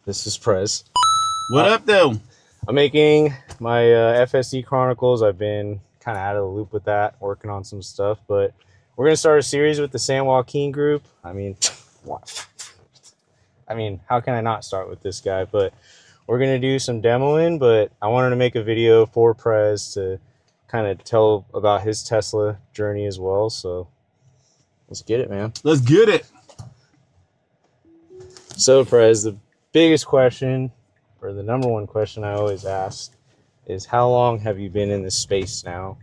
This is Prez. What up, though? I'm making my FSD Chronicles. I've been kind of out of the loop with that, working on some stuff, but we're going to start a series with the San Joaquin group. I mean, what? How can I not start with this guy? But we're going to do some demoing, but I wanted to make a video for Prez to kind of tell about his Tesla journey as well. So let's get it, man. Let's get it. So, Prez, the biggest question, or the number one question I always ask, is how long have you been in this space now?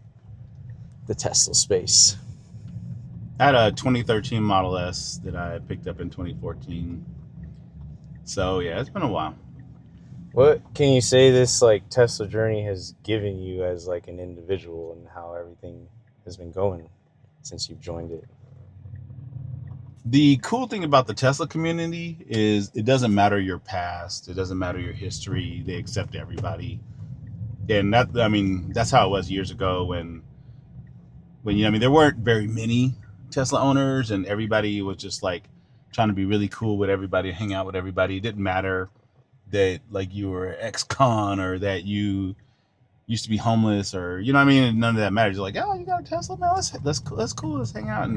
The Tesla space. I had a 2013 Model S that I picked up in 2014. So yeah, it's been a while. What can you say this Tesla journey has given you as an individual, and how everything has been going since you've joined it? The cool thing about the Tesla community is it doesn't matter your past, it doesn't matter your history, they accept everybody. And that's how it was years ago when there weren't very many Tesla owners and everybody was just trying to be really cool with everybody, hang out with everybody. It didn't matter that you were ex-con or that you used to be homeless or none of that matters. You're like, oh, you got a Tesla, man, that's cool, let's hang out.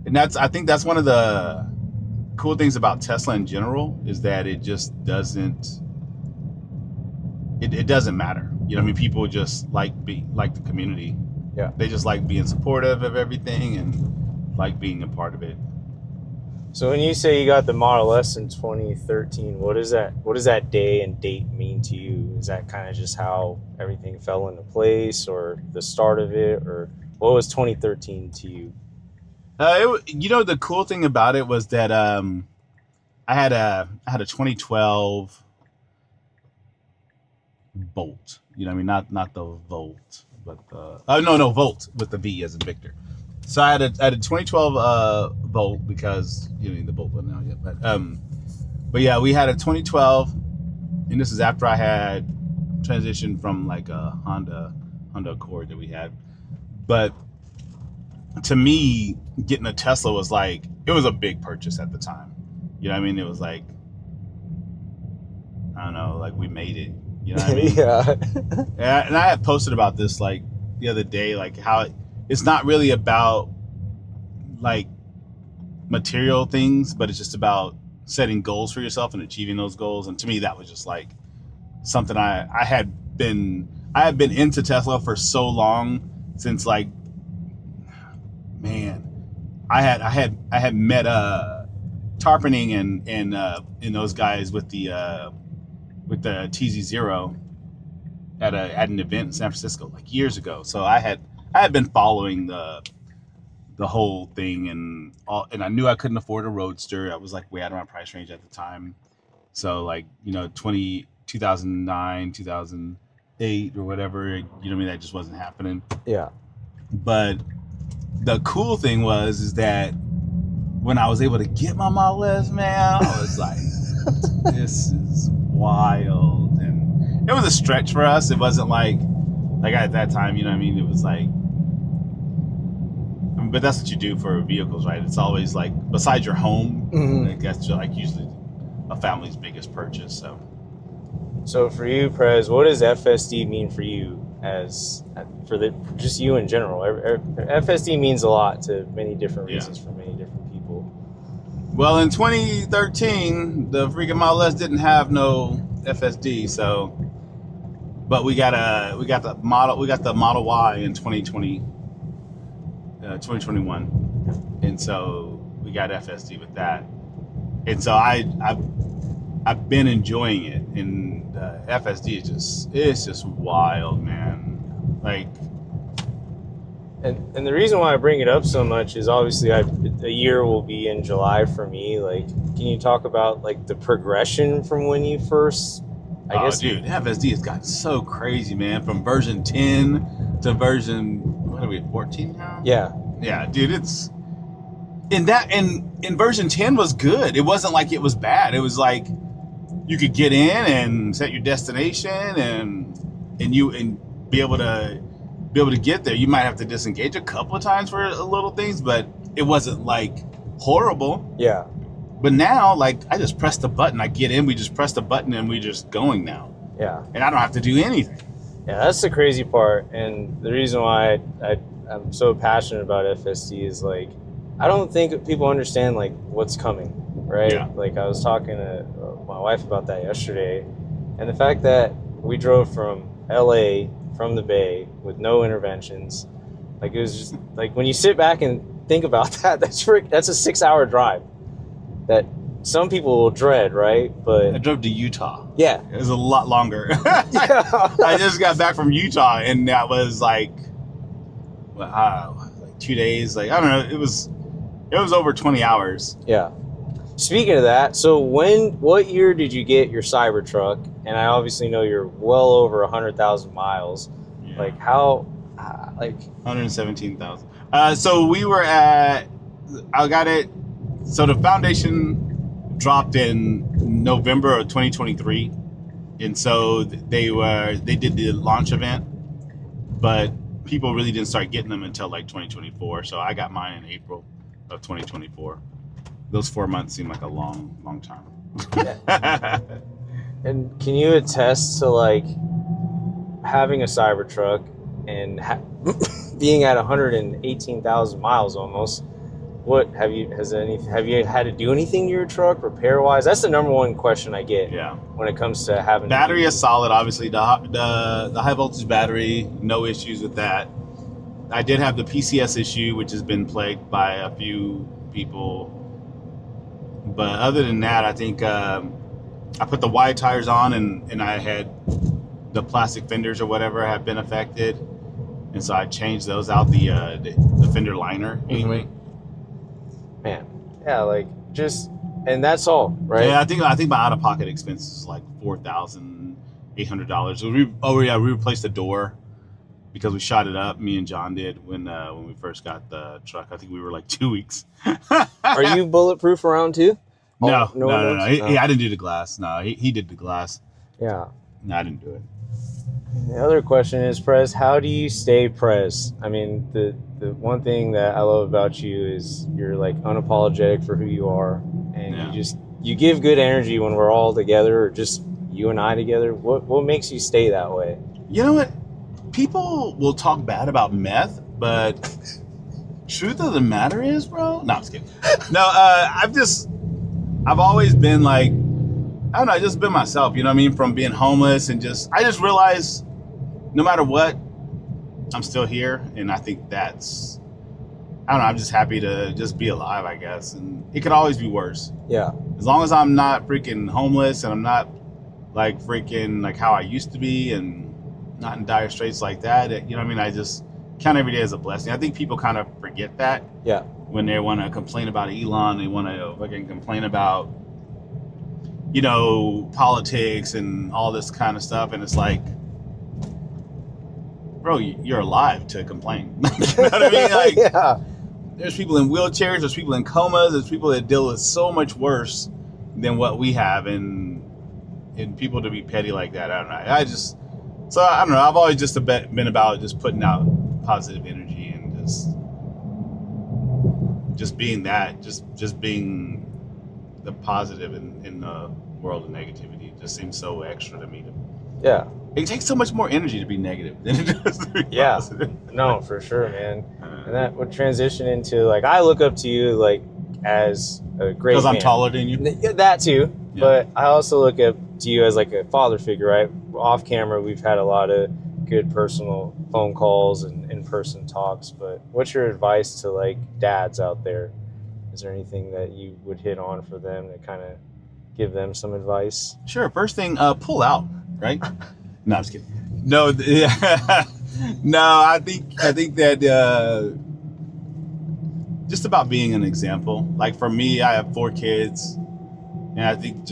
And I think that's one of the cool things about Tesla in general is that it just doesn't matter. People just like the community. Yeah. They just like being supportive of everything and like being a part of it. So when you say you got the Model S in 2013, what does that day and date mean to you? Is that kind of just how everything fell into place, or the start of it, or what was 2013 to you? The cool thing about it was that I had a 2012 Bolt. Not the Volt, but the Volt with the V as in Victor. So I had a 2012 Volt because the Bolt wasn't out yet. But yeah, we had a 2012, and this is after I had transitioned from a Honda Accord that we had. But to me, getting a Tesla was it was a big purchase at the time. It was I don't know, we made it. Yeah. And I had posted about this the other day, how it's not really about material things, but it's just about setting goals for yourself and achieving those goals. And to me, that was just something I had been into Tesla for so long, since I had met Tarpening and those guys with the TZ0 at an event in San Francisco years ago. So I had been following the whole thing, and I knew I couldn't afford a Roadster. I was way out of my price range at the time. So 2009, 2008 or whatever, that just wasn't happening. Yeah. But the cool thing is that when I was able to get my Model S, man, I was this is wild. And it was a stretch for us. It wasn't like at that time, it was but that's what you do for vehicles, right? It's always besides your home, Mm-hmm. That's usually a family's biggest purchase. So for you, Prez, what does FSD mean for you, just you in general? FSD means a lot to many different reasons for many different people. Well, in 2013, the freaking Model S didn't have no FSD, but we got the Model Y in 2021, and so we got FSD with that, and so I've been enjoying it, and FSD is just wild, man. And the reason why I bring it up so much is obviously a year will be in July for me. Can you talk about the progression from when you first? I guess, dude, FSD has gotten so crazy, man. From version 10 to version, what are we at, 14 now? Yeah, dude, it's in version 10 was good. It wasn't it was bad. It was you could get in and set your destination and be able to get there. You might have to disengage a couple of times for little things, but it wasn't horrible. Yeah. But now, like, I just press the button. I get in, we just press the button, and we're just going now. Yeah. And I don't have to do anything. Yeah, that's the crazy part. And the reason why I'm so passionate about FSD is, like, I don't think people understand, like, what's coming, right? Yeah. Like, I was talking to my wife about that yesterday. And the fact that we drove from LA, from the Bay, with no interventions, like, it was just, like, when you sit back and think about that, that's a 6-hour drive that some people will dread, right? But I drove to Utah. yeah, It was a lot longer. yeah. I just got back from Utah, and that was like 2 days. Like, I don't know. It was over 20 hours. Yeah. Speaking of that, so what year did you get your Cybertruck? And I obviously know you're well over 100,000 miles. Yeah. Like, how, like 117,000. So we were I got it. So the foundation dropped in November of 2023, and so they did the launch event, but people really didn't start getting them until like 2024. So I got mine in April of 2024. Those 4 months seem like a long time. Yeah. And can you attest to, like, having a Cybertruck and being at 118,000 miles almost? What have you had to do anything to your truck repair wise? That's the number one question I get. Yeah. When it comes to having Battery is solid, obviously. The high voltage battery, no issues with that. I did have the PCS issue, which has been plagued by a few people. But other than that, I think I put the wide tires on, and I had the plastic fenders or whatever have been affected, and so I changed those out, the fender liner anyway. Man, yeah, like, just, and that's all, right? Yeah, I think my out of pocket expense is like $4,800. We replaced the door because we shot it up. Me and John did when we first got the truck. I think we were like 2 weeks. Are you bulletproof around too? No. No. I didn't do the glass. No, he did the glass. Yeah. No, I didn't do it. The other question is, Prez, how do you stay Prez? I mean, the one thing that I love about you is you're, like, unapologetic for who you are, and you give good energy when we're all together, or just you and I together. What makes you stay that way? You know what? People will talk bad about meth, but truth of the matter is, bro. No, I'm just kidding. No, I've always been like, I don't know, I just been myself, you know what I mean? From being homeless, and I just realized no matter what, I'm still here. And I think I don't know, I'm just happy to just be alive, I guess. And it could always be worse. Yeah. As long as I'm not freaking homeless, and I'm not like freaking like how I used to be, and not in dire straits like that, you know what I mean? I just count every day as a blessing. I think people kind of forget that. Yeah. When they want to complain about Elon, they want to fucking complain about, you know, politics and all this kind of stuff. And it's like, bro, you're alive to complain. You know what I mean? Like, yeah. There's people in wheelchairs, there's people in comas, there's people that deal with so much worse than what we have. And people to be petty like that, I don't know. I don't know. I've always just been about just putting out positive energy, and just being that, just being the positive in the world of negativity. It just seems so extra to me. Yeah. It takes so much more energy to be negative than it does to be positive. No, for sure, man. And that would transition into, like, I look up to you, like, as a great because I'm man. taller than you. That too. Yeah. But I also look up to you as, like, a father figure, right? Off camera, we've had a lot of good personal phone calls and in-person talks. But what's your advice to, like, dads out there? Is there anything that you would hit on for them to kind of give them some advice? Sure. First thing, pull out, right? No, I'm just kidding. No, no. I think that just about being an example. Like, for me, I have 4 kids, and I think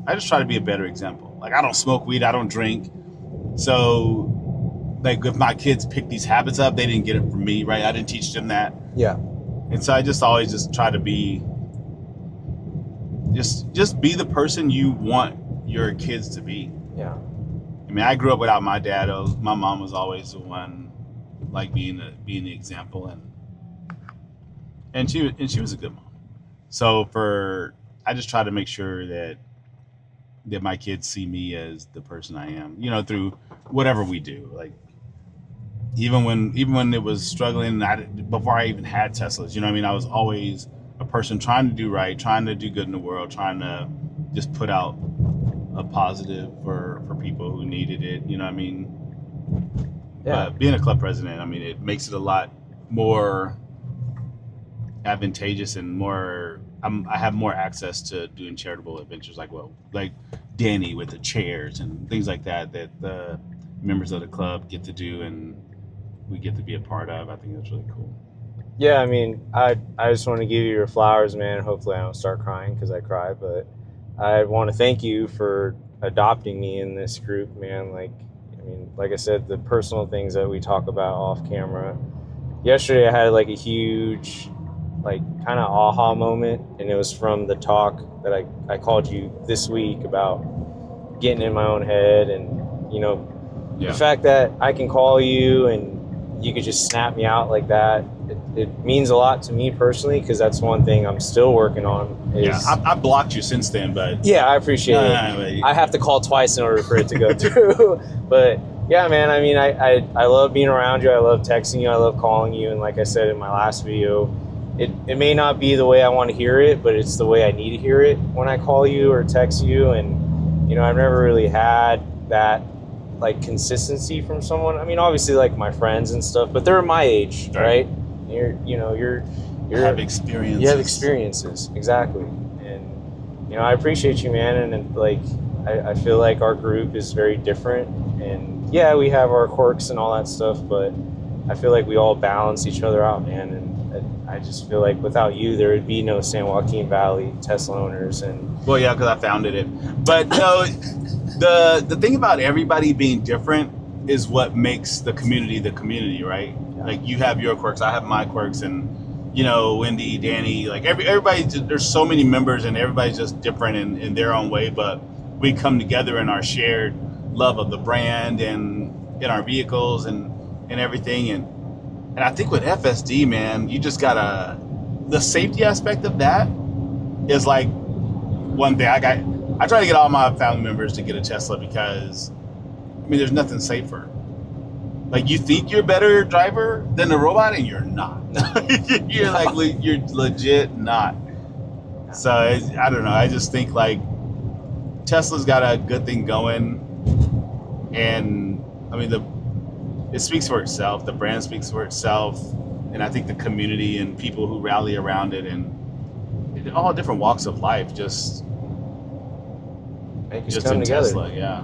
I just try to be a better example. Like, I don't smoke weed, I don't drink. So, like, if my kids pick these habits up, they didn't get it from me, right? I didn't teach them that. Yeah. And so I just always just try to be, just be the person you want your kids to be. Yeah. I mean, I grew up without my dad. My mom was always the one, like, being the example, and she was a good mom. So for I just try to make sure that my kids see me as the person I am, you know, through whatever we do. Like even when it was struggling, before I even had Teslas, you know what I mean? I was always a person trying to do right, trying to do good in the world, trying to just put out a positive for people who needed it, you know what I mean? Yeah. But being a club president, I mean, it makes it a lot more advantageous and more. I have more access to doing charitable adventures like Danny with the chairs and things like that the members of the club get to do and we get to be a part of. I think that's really cool. Yeah, I mean, I just want to give you your flowers, man. Hopefully I don't start crying because I cry, but I want to thank you for adopting me in this group, man. Like, I mean, like I said, the personal things that we talk about off camera. Yesterday I had like a huge, like, kind of aha moment, and it was from the talk that I called you this week about getting in my own head, and, you know, the fact that I can call you and you could just snap me out like that, it means a lot to me personally, because that's one thing I'm still working on. I blocked you since then, but yeah, I appreciate it. I have to call twice in order for it to go through. But yeah, man, I mean, I love being around you. I love texting you. I love calling you. And like I said in my last video, it may not be the way I want to hear it, but it's the way I need to hear it when I call you or text you. And, you know, I've never really had that, like, consistency from someone. I mean, obviously, like, my friends and stuff, but they're my age, right? You have experiences. You have experiences, exactly. And, you know, I appreciate you, man. And like, I feel like our group is very different. And yeah, we have our quirks and all that stuff, but I feel like we all balance each other out, man. And I just feel like without you, there would be no San Joaquin Valley Tesla owners. And well, yeah, because I founded it. But no, the thing about everybody being different is what makes the community, right? Yeah. Like, you have your quirks, I have my quirks, and, you know, Wendy, Danny, like everybody, there's so many members, and everybody's just different in their own way, but we come together in our shared love of the brand and in our vehicles and everything. And I think with FSD, man, you just gotta, the safety aspect of that is like one thing. I try to get all my family members to get a Tesla because, I mean, there's nothing safer. Like, you think you're a better driver than the robot, and you're not. You're like, you're legit not. So I don't know. I just think like Tesla's got a good thing going, and I mean it speaks for itself. The brand speaks for itself, and I think the community and people who rally around it, and in all different walks of life, just make us come together. Tesla, yeah.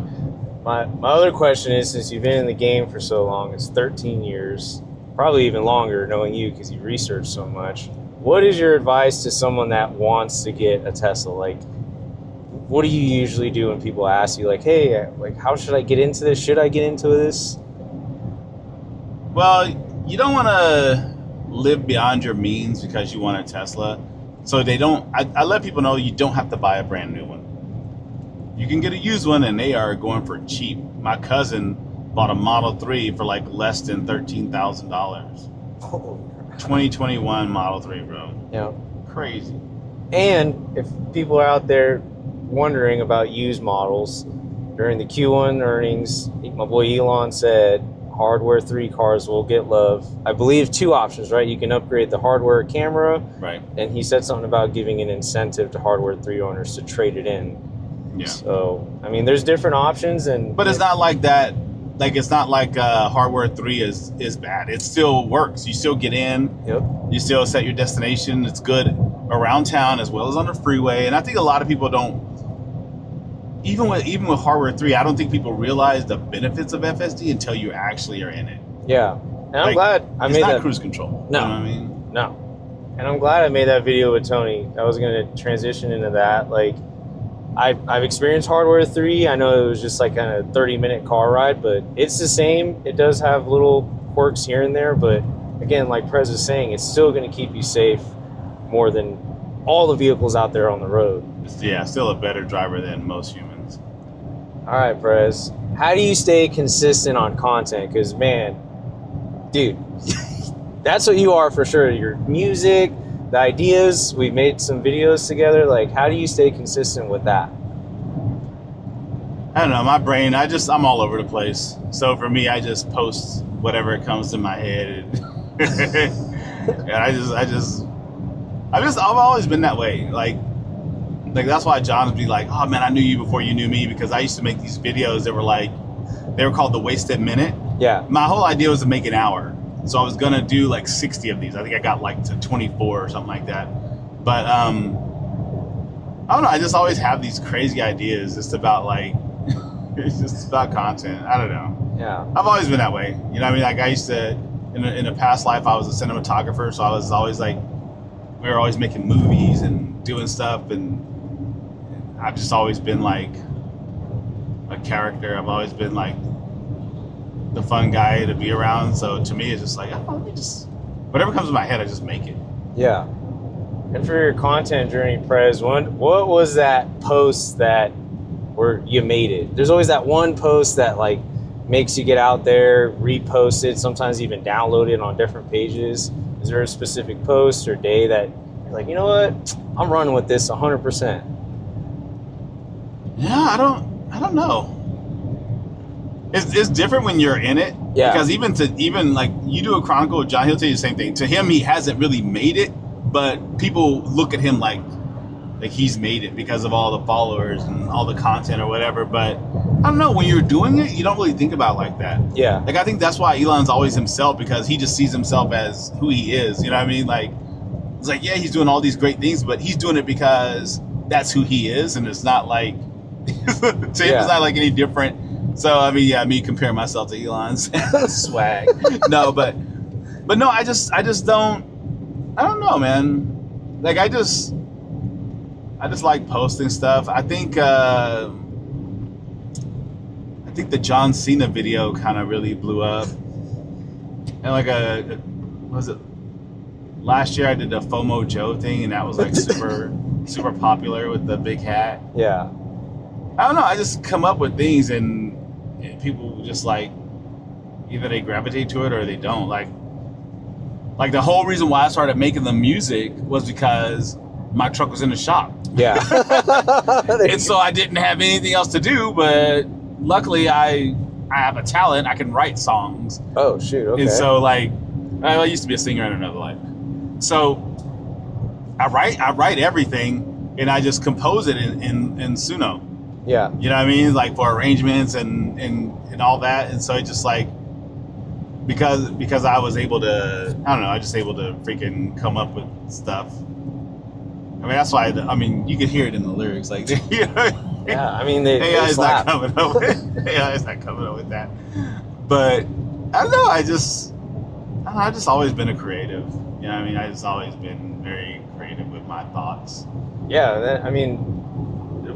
My other question is, since you've been in the game for so long, it's 13 years, probably even longer knowing you because you researched so much. What is your advice to someone that wants to get a Tesla? Like, what do you usually do when people ask you, like, hey, like, how should I get into this? Should I get into this? Well, you don't want to live beyond your means because you want a Tesla. So I let people know you don't have to buy a brand new one. You can get a used one, and they are going for cheap. My cousin bought a Model 3 for like less than $13,000. 2021 Model 3, bro. Yeah. Crazy. And if people are out there wondering about used models, during the Q1 earnings, my boy Elon said hardware 3 cars will get love. I believe 2 options, right? You can upgrade the hardware camera. Right. And he said something about giving an incentive to hardware 3 owners to trade it in. Yeah. So, I mean, there's different options, but it's not like that. Like, it's not like hardware 3 is bad. It still works. You still get in. Yep. You still set your destination. It's good around town as well as on the freeway. And I think a lot of people don't. Even with hardware 3, I don't think people realize the benefits of FSD until you actually are in it. Yeah, and I'm glad I made that. It's not cruise control. No, you know what I mean? No, and I'm glad I made that video with Tony. I was going to transition into that. Like, I've experienced hardware 3. I know it was just like kind of 30-minute car ride, but it's the same. It does have little quirks here and there, but again, like Prez is saying, it's still going to keep you safe more than all the vehicles out there on the road. Yeah, still a better driver than most humans. All right, Prez. How do you stay consistent on content? Because, man, dude, that's what you are for sure. Your music, the ideas, we've made some videos together. Like, how do you stay consistent with that? I don't know, my brain, I'm all over the place. So for me, I just post whatever comes to my head. And I've always been that way. Like that's why John would be like, oh man, I knew you before you knew me, because I used to make these videos that were like, they were called the wasted minute. Yeah. My whole idea was to make an hour. So I was going to do like 60 of these. I think I got like to 24 or something like that. But I don't know. I just always have these crazy ideas just about like, it's just about content. I don't know. Yeah. I've always been that way. You know what I mean? Like I used to, in a past life, I was a cinematographer. So I was always like, we were always making movies and doing stuff. And I've just always been like a character. I've always been like the fun guy to be around. So to me, it's just like, oh, let me just, whatever comes to my head, I just make it. Yeah. And for your content journey, Prez, what was that post that where you made it? There's always that one post that like makes you get out there, repost it, sometimes even download it on different pages. Is there a specific post or day that you're like, you know what, I'm running with this 100%? Yeah, I don't know. It's different when you're in it. Yeah. Because even like you do a chronicle with John, he'll tell you the same thing. To him, he hasn't really made it, but people look at him like he's made it because of all the followers and all the content or whatever. But I don't know, when you're doing it, you don't really think about it like that. Yeah. Like I think that's why Elon's always himself, because he just sees himself as who he is. You know what I mean? Like it's like, yeah, he's doing all these great things, but he's doing it because that's who he is, and it's not like to him it's not like any different. So I mean, yeah, me comparing myself to Elon's swag. No, but no, I just don't. I don't know, man. Like I just like posting stuff. I think the John Cena video kind of really blew up. And like was it last year I did the FOMO Joe thing, and that was like super popular with the big hat. Yeah. I don't know. I just come up with things and people just like either they gravitate to it or they don't. Like the whole reason why I started making the music was because my truck was in the shop. Yeah. And so I didn't have anything else to do, but luckily I have a talent. I can write songs. Oh shoot. Okay. And so like I used to be a singer in another life. So I write everything and I just compose it in Suno. Yeah. You know what I mean? Like for arrangements and all that. And so it just like because I was able to, I don't know, I just able to freaking come up with stuff. I mean, that's why, you can hear it in the lyrics. Like, you know, yeah, I mean, they AI's slap. not coming up with AI's not coming up with that. But I don't know, I've just always been a creative. You know what I mean? I just always been very creative with my thoughts. Yeah,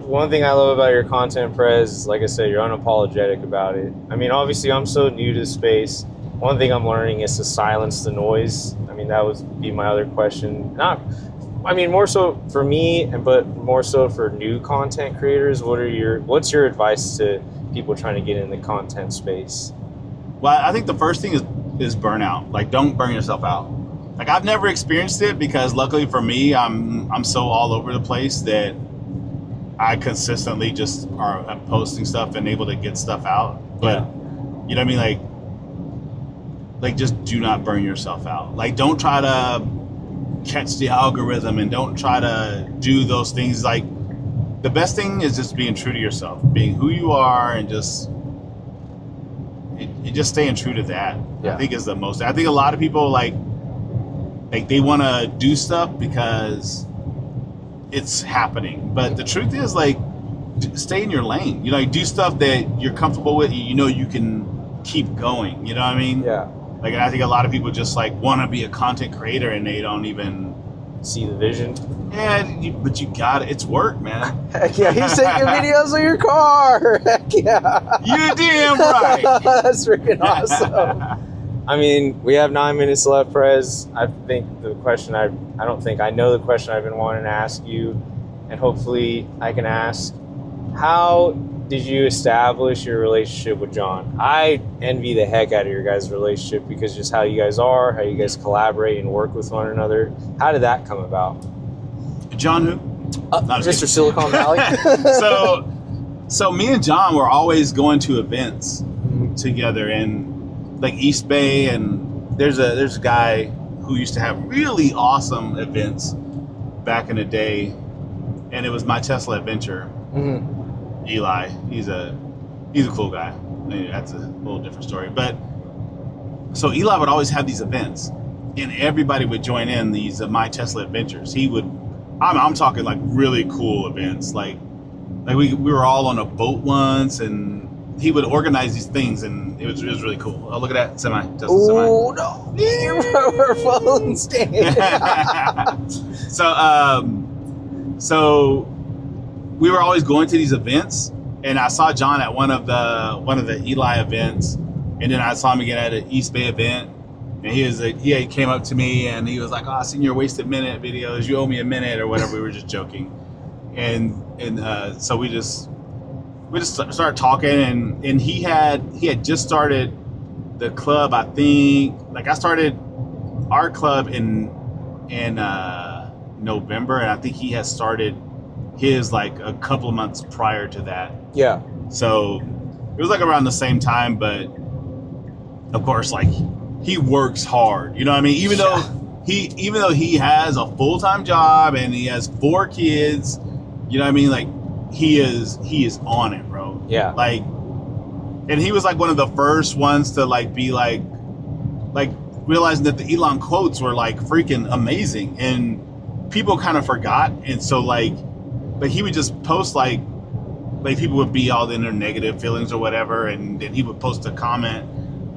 one thing I love about your content, Prez, is, like I said, you're unapologetic about it. I mean, obviously, I'm so new to space. One thing I'm learning is to silence the noise. I mean, that would be my other question. More so for me, but more so for new content creators. What's your advice to people trying to get in the content space? Well, I think the first thing is burnout. Like, don't burn yourself out. Like, I've never experienced it because luckily for me, I'm so all over the place that I consistently just are posting stuff and able to get stuff out. But you know what I mean? Like just do not burn yourself out. Like, don't try to catch the algorithm and don't try to do those things. Like, the best thing is just being true to yourself, being who you are, and just staying true to that. I think is the most. I think a lot of people like they want to do stuff because it's happening, but the truth is, like, stay in your lane. You know, do stuff that you're comfortable with. You know, you can keep going. You know what I mean? Yeah. Like, I think a lot of people just like want to be a content creator and they don't even see the vision. Yeah, but you got it. It's work, man. Heck yeah, he's taking videos of your car. Heck yeah. You're damn right. That's freaking awesome. I mean, we have 9 minutes left, Prez. I think the question I know the question I've been wanting to ask you, and hopefully I can ask. How did you establish your relationship with John? I envy the heck out of your guys' relationship because just how you guys are, how you guys collaborate and work with one another. How did that come about? John who? Mr. Silicon Valley. So me and John were always going to events together in like East Bay, and there's a guy who used to have really awesome events back in the day, and it was My Tesla Adventure. Mm-hmm. Eli, he's a cool guy. That's a little different story. But so Eli would always have these events, and everybody would join in these My Tesla Adventures. He would, I'm talking like really cool events, like we were all on a boat once, and he would organize these things, and it was really cool. Oh, look at that Tesla semi. Oh no, our phones stand. So we were always going to these events, and I saw John at one of the Eli events, and then I saw him again at an East Bay event, and he came up to me and he was like, "Oh, I seen your wasted minute videos. You owe me a minute or whatever." We were just joking, and so we just started talking, and he had just started the club. I think like I started our club in November, and I think he had started his like a couple of months prior to that. Yeah. So it was like around the same time, but of course, like he works hard. You know what I mean? Even though he has a full-time job and he has 4 kids, you know what I mean? Like he is on it, bro. Yeah. Like, and he was like one of the first ones to like be like realizing that the Elon quotes were like freaking amazing, and people kind of forgot. And so like he would just post like people would be all in their negative feelings or whatever, and then he would post a comment,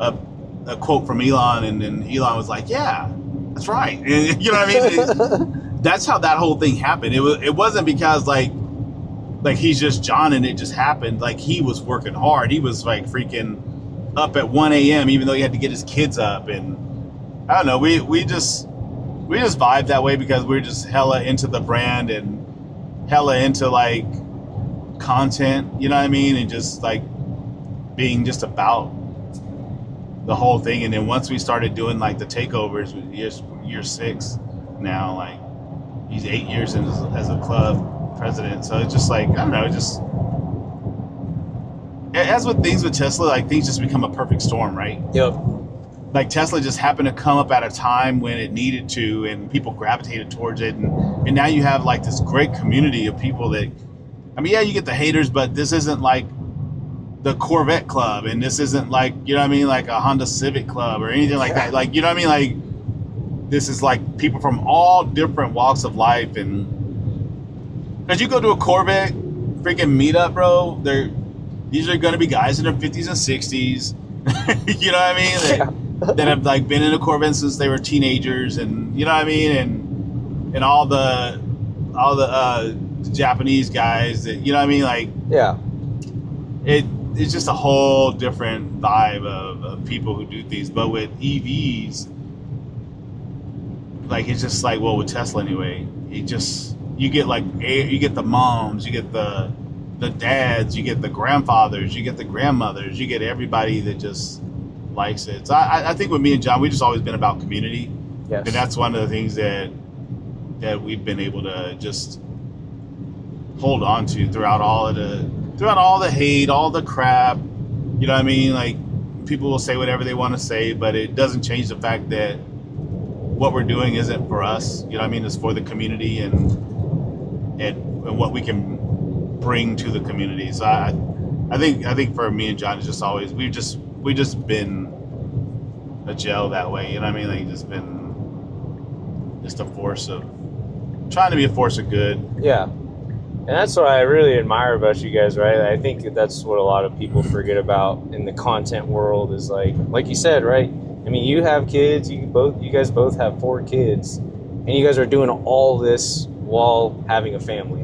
a quote from Elon, and then Elon was like, "Yeah, that's right." And, you know what I mean? That's how that whole thing happened. It wasn't because like he's just John and it just happened. Like he was working hard. He was like freaking up at 1 a.m. even though he had to get his kids up, and I don't know. We just vibe that way because we're just hella into the brand and hella into like content, you know what I mean, and just like being just about the whole thing. And then once we started doing like the takeovers, year 6 now, like he's 8 years in as a club president. So it's just like, I don't know, just as with things with Tesla, like things just become a perfect storm, right? Yep. Like Tesla just happened to come up at a time when it needed to, and people gravitated towards it, and now you have like this great community of people that, I mean, yeah, you get the haters, but this isn't like the Corvette club, and this isn't like, you know what I mean, like a Honda Civic club or anything like that. Like, you know what I mean? Like this is like people from all different walks of life. And as you go to a Corvette freaking meetup, bro, these are going to be guys in their 50s and 60s. You know what I mean? That have like been in a Corvette since they were teenagers, and you know what I mean, and all the Japanese guys that, you know what I mean, like, yeah, it's just a whole different vibe of people who do things. But with EVs, like it's just like, well, with Tesla anyway, you get the moms, you get the dads, you get the grandfathers, you get the grandmothers, you get everybody that just likes it. So I think with me and John, we've just always been about community. Yes. And that's one of the things that we've been able to just hold on to throughout all the hate, all the crap. You know what I mean? Like people will say whatever they want to say, but it doesn't change the fact that what we're doing isn't for us. You know what I mean? It's for the community and what we can bring to the community. So I think for me and John, it's just always we've just been a gel that way. You know what I mean? Like just been just a force of trying to be a force of good. Yeah. And that's what I really admire about you guys, right? I think that's what a lot of people forget about in the content world is like you said, right? I mean, you have kids, you guys both have 4 kids, and you guys are doing all this while having a family.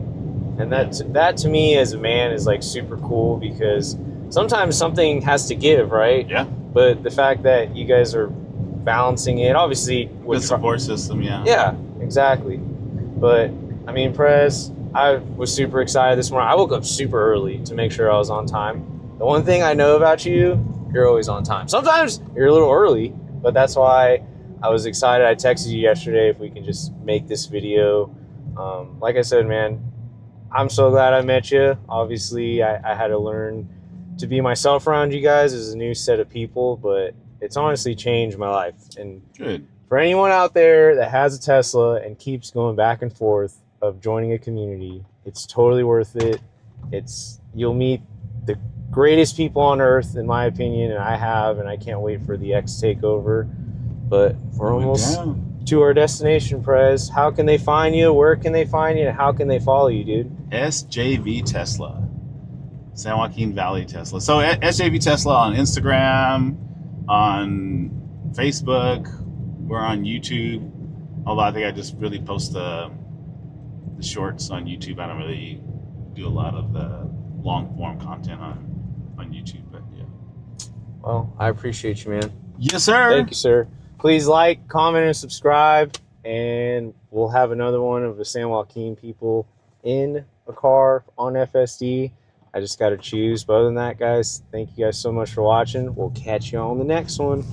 And that to me as a man is like super cool, because sometimes something has to give, right? Yeah. But the fact that you guys are balancing it, obviously with the support system, yeah. Yeah, exactly. But I mean, Prez, I was super excited this morning. I woke up super early to make sure I was on time. The one thing I know about you, you're always on time. Sometimes you're a little early, but that's why I was excited. I texted you yesterday if we can just make this video. Like I said, man, I'm so glad I met you. Obviously, I had to learn to be myself around you guys as a new set of people, but it's honestly changed my life. And Good. for anyone out there that has a Tesla and keeps going back and forth of joining a community, it's totally worth it. You'll meet the greatest people on earth, in my opinion, and I can't wait for the X takeover. But we're almost to our destination, Prez. How can they find you? Where can they find you? And how can they follow you, dude? SJV Tesla, San Joaquin Valley Tesla. So SJV Tesla on Instagram, on Facebook. We're on YouTube. Although I think I just really post the shorts on YouTube. I don't really do a lot of the long form content on YouTube, but yeah. Well, I appreciate you, man. Yes, sir. Thank you, sir. Please like, comment, and subscribe, and we'll have another one of the San Joaquin people in a car on FSD. I just got to choose. But other than that, guys, thank you guys so much for watching. We'll catch you on the next one.